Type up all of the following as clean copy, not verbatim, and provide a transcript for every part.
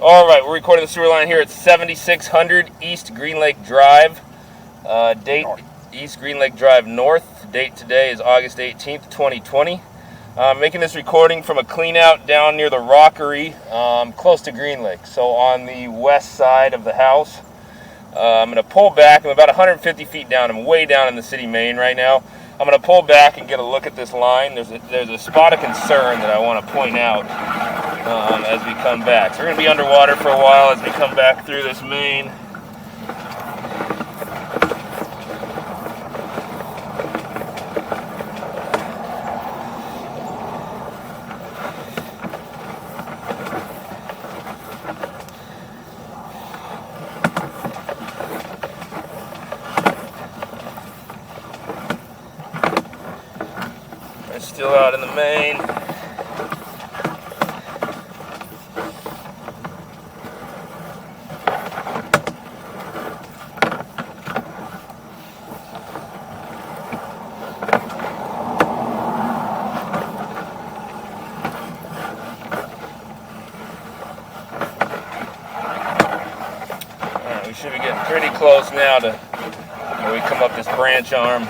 All right, we're recording the sewer line here at 7600 East Green Lake Drive. Date North. East Green Lake Drive North. Date today is August 18th, 2020. I'm making this recording from a clean out down near the Rockery, close to Green Lake. So on the west side of the house. I'm going to pull back. I'm about 150 feet down. I'm way down in the city main right now. I'm going to pull back and get a look at this line. There's a spot of concern that I want to point out as we come back. So we're going to be underwater for a while as we come back through this main. We're still out in the main. We should be getting pretty close now to where we come up this branch arm.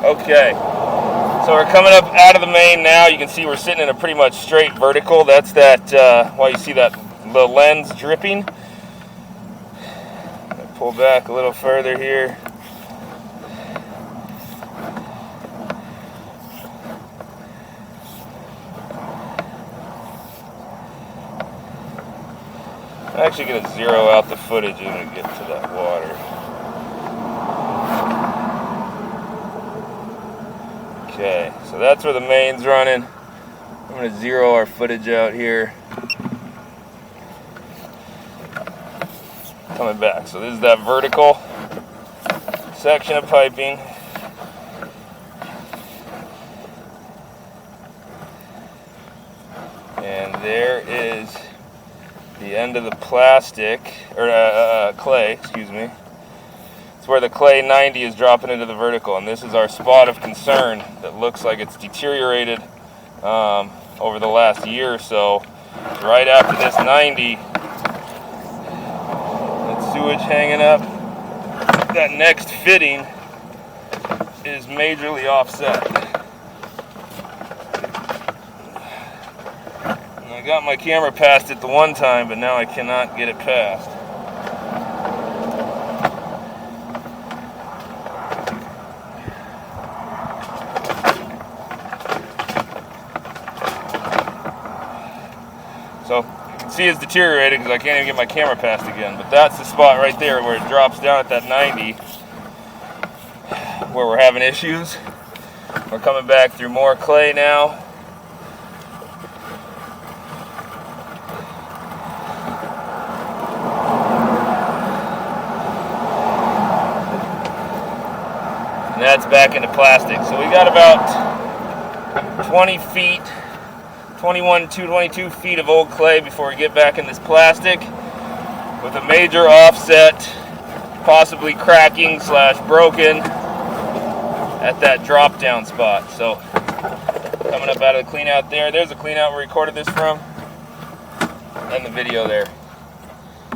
Okay, so we're coming up out of the main now. You can see we're sitting in a pretty much straight vertical. That's why you see that the lens dripping. Pull back a little further here. I'm actually going to zero out the footage when we get to that water. Okay, so that's where the main's running. I'm going to zero our footage out here. Coming back. So this is that vertical section of piping. And there is the end of the plastic, or clay, excuse me. It's where the clay 90 is dropping into the vertical, and this is our spot of concern that looks like it's deteriorated over the last year or so. Right after this 90, that sewage hanging up, that next fitting is majorly offset. And I got my camera past it the one time, but now I cannot get it past. So you can see it's deteriorated because I can't even get my camera past again. But that's the spot right there where it drops down at that 90, where we're having issues. We're coming back through more clay now. And that's back into plastic. So we got about 20 feet. 22 feet of old clay before we get back in this plastic with a major offset, possibly cracking / broken at that drop down spot. So coming up out of the clean out there's the clean out we recorded this from, and the video there.